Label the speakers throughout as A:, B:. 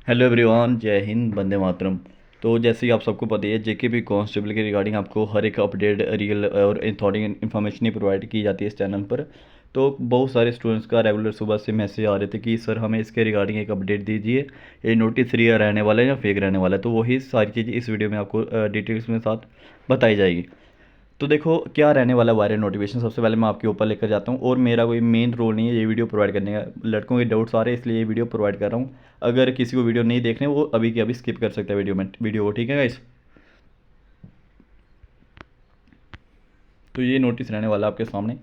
A: Hello everyone, जय हिंद, वंदे मातरम। तो जैसे कि आप सबको पता ही है, जेकेपी कांस्टेबल के रिगार्डिंग आपको हर एक अपडेट रियल और इंथॉर्टिक इन्फॉर्मेशन ही प्रोवाइड की जाती है इस चैनल पर। तो बहुत सारे स्टूडेंट्स का रेगुलर सुबह से मैसेज आ रहे थे कि सर हमें इसके रिगार्डिंग एक अपडेट दीजिए, ये नोटिस रियल रहने वाला है या फेक रहने वाला है। तो वही सारी चीज़ें इस वीडियो में आपको डिटेल्स में साथ बताई जाएगी। तो देखो क्या रहने वाला वायरल नोटिफिकेशन, सबसे पहले मैं आपके ऊपर लेकर जाता हूँ। और मेरा कोई मेन रोल नहीं है ये वीडियो प्रोवाइड करने का, लड़कों के डाउट्स आ रहे हैं इसलिए ये वीडियो प्रोवाइड कर रहा हूँ। अगर किसी को वीडियो नहीं देखने वो अभी के अभी स्किप कर सकता है वीडियो को, ठीक है गाइस। तो ये नोटिस रहने वाला है आपके सामने।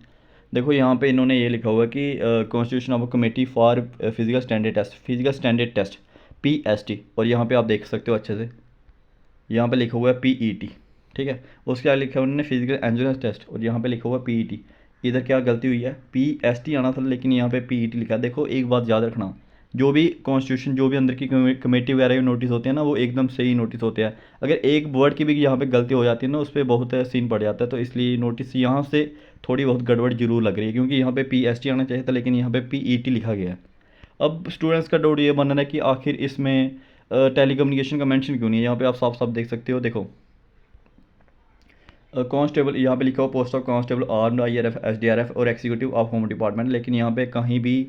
A: देखो यहाँ पे इन्होंने ये लिखा हुआ है कि constitution of committee for physical standard test PST। और यहाँ पे आप देख सकते हो अच्छे से, यहाँ पे लिखा हुआ है PET, ठीक है। उसके आगे लिखा हुआ उन्होंने फिजिकल एंड्योरेंस टेस्ट, और यहाँ पे लिखा हुआ PET। इधर क्या गलती हुई है, PST आना था लेकिन यहाँ पे PET लिखा है। देखो एक बात याद रखना, जो भी कॉन्स्टिट्यूशन जो भी अंदर की कमेटी वगैरह के नोटिस होते हैं ना, वो एकदम सही नोटिस होते हैं। अगर एक वर्ड की भी यहाँ पे गलती हो जाती है ना, उस पर बहुत सीन पड़ जाता है। तो इसलिए नोटिस यहाँ से थोड़ी बहुत गड़बड़ जरूर लग रही है, क्योंकि यहाँ पे PST आना चाहिए था लेकिन यहाँ पे PET लिखा गया है। अब स्टूडेंट्स का डाउट ये बन रहा है कि आखिर इसमें टेलीकम्युनिकेशन का मेंशन क्यों नहीं है। यहाँ पे आप साफ साफ देख सकते हो, देखो कांस्टेबल यहाँ पे लिखा हुआ post of constable armed IRF SDRF और एग्जीक्यूटिव ऑफ होम डिपार्टमेंट, लेकिन यहाँ पे कहीं भी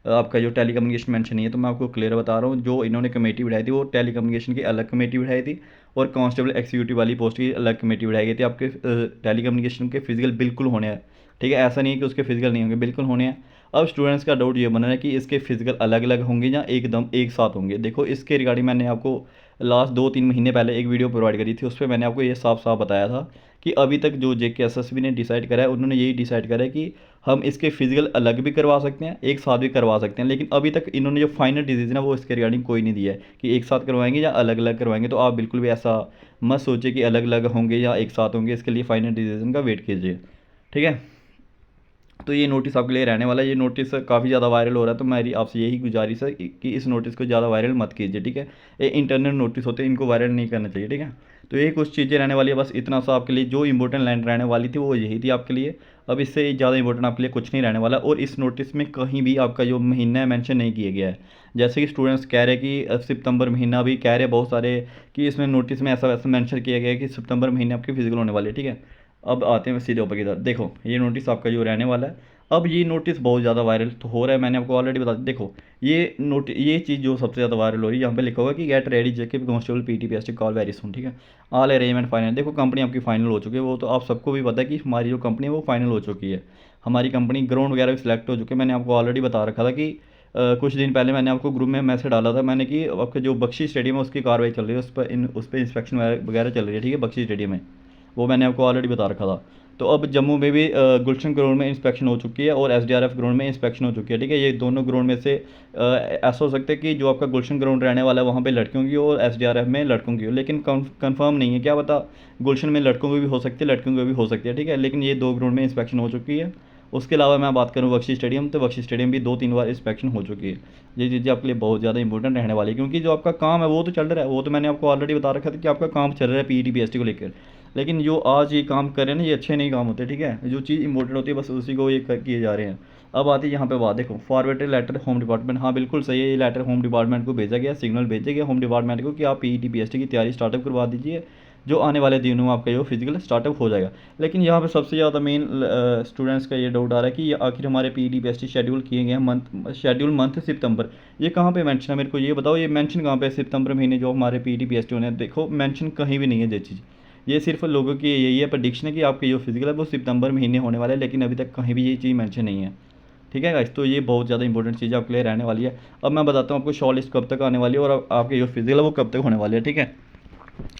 A: आपका जो टेली कम्युनिकेशन मेंशन नहीं है। तो मैं आपको क्लियर बता रहा हूँ, जो इन्होंने कमेटी बिठाई थी वो टेली कम्युनिकेशन की अलग कमेटी बिठाई थी, और कांस्टेबल एग्जीक्यूटिव वाली पोस्ट की अलग कमेटी बिठाई गई थी। आपके टेली कम्युनिकेशन के फिजिकल बिल्कुल होने हैं, ठीक है। ऐसा नहीं है कि उसके फिजिकल नहीं होंगे, बिल्कुल होने हैं। अब स्टूडेंट्स का डाउट ये बना है कि इसके फिजिकल अलग अलग होंगे या एकदम एक साथ होंगे। देखो इसके रिगार्डिंग मैंने आपको लास्ट 2-3 महीने पहले एक वीडियो प्रोवाइड करी थी, उस पर मैंने आपको ये साफ साफ बताया था कि अभी तक जो JK SSB ने डिसाइड करा है, उन्होंने यही डिसाइड करा है कि हम इसके फिजिकल अलग भी करवा सकते हैं, एक साथ भी करवा सकते हैं। लेकिन अभी तक इन्होंने जो फाइनल डिसीजन है वो इसके रिगार्डिंग कोई नहीं दिया है कि एक साथ करवाएंगे या अलग अलग करवाएंगे। तो आप बिल्कुल भी ऐसा मत सोचिए कि अलग अलग होंगे या एक साथ होंगे, इसके लिए फाइनल डिसीजन का वेट कीजिए, ठीक है। तो ये नोटिस आपके लिए रहने वाला है। ये नोटिस काफ़ी ज़्यादा वायरल हो रहा है, तो मेरी आपसे यही गुजारिश है कि इस नोटिस को ज़्यादा वायरल मत कीजिए, ठीक है। ये इंटरनल नोटिस होते हैं, इनको वायरल नहीं करना चाहिए, ठीक है। तो यही कुछ चीज़ें रहने वाली है, बस इतना सा आपके लिए जो इंपॉर्टेंट लाइन रहने वाली थी वो यही थी आपके लिए। अब इससे ज़्यादा इंपॉर्टेंट आपके लिए कुछ नहीं रहने वाला। और इस नोटिस में कहीं भी आपका जो महीना है मेंशन नहीं किया गया है। जैसे कि स्टूडेंट्स कह रहे हैं कि सितंबर महीना भी कह रहे हैं बहुत सारे कि इसमें नोटिस में ऐसा वैसा मेंशन किया गया है कि सितंबर महीने आपकी फिजिकल होने वाली है, ठीक है। अब आते हैं सीधे ऊपर की तरफ। देखो ये नोटिस आपका जो रहने वाला है, अब ये नोटिस बहुत ज़्यादा वायरल तो हो रहा है, मैंने आपको ऑलरेडी बता दिया। देखो ये चीज़ जो सबसे ज़्यादा वायरल हो रही है, यहाँ पे लिखा हुआ है कि get ready JK constable PT PST call very soon, ठीक है। All arrangement final. देखो कंपनी आपकी फाइनल हो चुकी है, वो तो आप सबको भी पता है कि हमारी जो कंपनी है वो फाइनल हो चुकी है। हमारी कंपनी ग्राउंड वगैरह भी सिलेक्ट हो चुके हैं। मैंने आपको ऑलरेडी बता रखा था कि कुछ दिन पहले मैंने आपको ग्रुप में मैसेज डाला था मैंने कि आपके जो बख्शी स्टेडियम है उसकी कार्रवाई चल रही है, उस पर इंस्पेक्शन वगैरह चल रही है, ठीक है, बख्शी स्टेडियम में। वो मैंने आपको ऑलरेडी बता रखा था। तो अब जम्मू में भी गुलशन ग्राउंड में इंस्पेक्शन हो चुकी है और SDRF ग्राउंड में इंस्पेक्शन हो चुकी है, ठीक है। ये दोनों ग्राउंड में से ऐसा हो सकता है कि जो आपका गुलशन ग्राउंड रहने वाला है वहाँ पे लड़कियों की और SDRF में लड़कों की हो, लेकिन कंफर्म नहीं है, क्या पता गुलशन में लड़कों की भी हो सकती है लड़कियों की भी हो सकती है, ठीक है। लेकिन ये 2 ग्राउंड में इंस्पेक्शन हो चुकी है। उसके अलावा मैं बात करूँ बख्शी स्टेडियम, तो बख्शी स्टेडियम भी 2-3 बार इंस्पेक्शन हो चुकी है। ये चीज़ें आपके लिए बहुत ज़्यादा इंपॉर्टेंट रहने वाली है, क्योंकि जो आपका काम है वो तो चल रहा है, वो तो मैंने आपको ऑलरेडी बता रखा था कि आपका काम चल रहा है PET PST को लेकर। लेकिन जो आज ये काम कर रहे हैं ना, ये अच्छे नहीं काम होते, ठीक है। जो चीज़ इंपॉर्टेंट होती है बस उसी को ये किए जा रहे हैं। अब आती है यहाँ पे बात, देखो फॉरवर्डेड लेटर होम डिपार्टमेंट। हाँ बिल्कुल सही है, ये लेटर होम डिपार्टमेंट को भेजा गया, सिग्नल भेजा गया होम डिपार्टमेंट को कि आप PET PST की तैयारी स्टार्टअप करवा दीजिए, जो आने वाले दिनों में आपका जो फिजिकल स्टार्टअप हो जाएगा। लेकिन यहाँ पे सबसे ज़्यादा मेन स्टूडेंट्स का ये डाउट आ रहा है कि ये आखिर हमारे PET PST शेड्यूल किए गए हैं मंथ सितंबर, ये कहाँ पे मेंशन है, मेरे को ये बताओ ये मेंशन कहाँ पे है सितंबर महीने जो हमारे PET PST होने हैं। देखो मेंशन कहीं भी नहीं है ये चीज़। ये सिर्फ लोगों की यही है प्रडिक्शन है कि आपके जो फिजिकल है वो सितंबर महीने होने वाला है, लेकिन अभी तक कहीं भी ये चीज़ मेंशन नहीं है, ठीक है गाइस। तो ये बहुत ज़्यादा इंपॉर्टेंट चीज़ आपके लिए रहने वाली है। अब मैं बताता हूँ आपको शॉर्ट लिस्ट कब तक आने वाली है और आपके जो फिजिकल है वो कब तक होने वाली है, ठीक है।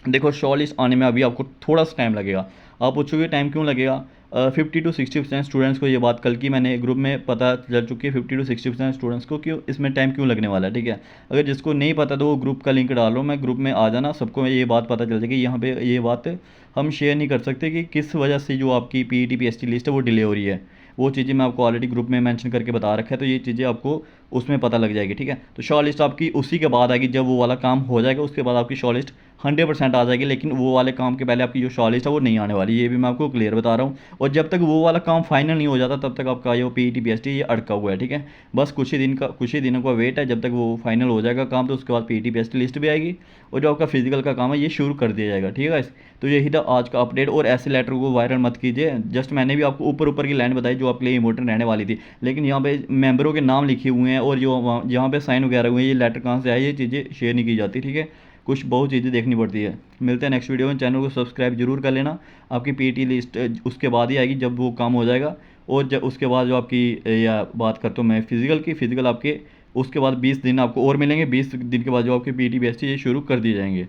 A: देखो शॉर्ट लिस्ट आने में अभी आपको थोड़ा सा टाइम लगेगा। आप पूछोगे टाइम क्यों लगेगा, 50-60% स्टूडेंट्स को ये बात कल की मैंने ग्रुप में पता चल चुकी है 50-60% स्टूडेंट्स को कि इसमें टाइम क्यों लगने वाला है, ठीक है। अगर जिसको नहीं पता तो वो ग्रुप का लिंक डालो, मैं ग्रुप में आ जाना, सबको ये बात पता चल जाएगी। यहाँ पे ये बात हम शेयर नहीं कर सकते कि किस वजह से जो आपकी PET PST लिस्ट है वो डिले हो रही है। वो चीज़ें मैं आपको ऑलरेडी ग्रुप में मेंशन करके बता रखा है, तो ये चीज़ें आपको उसमें पता लग जाएगी, ठीक है। तो शॉर्ट लिस्ट आपकी उसी के बाद आएगी, जब वो वाला काम हो जाएगा उसके बाद आपकी शॉर्ट लिस्ट 100% आ जाएगी, लेकिन वो वाले काम के पहले आपकी जो शॉर्ट लिस्ट है वो नहीं आने वाली, ये भी मैं आपको क्लियर बता रहा हूँ। और जब तक वो वाला काम फाइनल नहीं हो जाता तब तक आपका जो PET PST ये अड़का हुआ है, ठीक है। बस कुछ ही दिनों का वेट है, जब तक वो फाइनल हो जाएगा काम तो उसके बाद PET PST लिस्ट भी आएगी और जो आपका फिजिकल का काम है ये शुरू कर दिया जाएगा, ठीक है। तो यही था आज का अपडेट। और ऐसे लेटर को वायरल मत कीजिए, जस्ट मैंने भी आपको ऊपर ऊपर की लाइन बताई जो आपके लिए इंपॉर्टेंट रहने वाली थी, लेकिन यहाँ पे मेंबरों के नाम लिखे हुए हैं और जो जहाँ पे साइन वगैरह हुए हैं, ये लेटर कहाँ से आए, ये चीज़ें शेयर नहीं की जाती, ठीक है। कुछ बहुत चीज़ें देखनी पड़ती है। मिलते हैं नेक्स्ट वीडियो में, चैनल को सब्सक्राइब जरूर कर लेना। आपकी PET लिस्ट उसके बाद ही आएगी जब वो काम हो जाएगा। और जब उसके बाद जो आपकी या बात करता हूँ मैं फिजिकल की, फिजिकल आपके उसके बाद 20 दिन आपको और मिलेंगे, 20 दिन के बाद जो आपके PET PST ये शुरू कर दिए जाएंगे।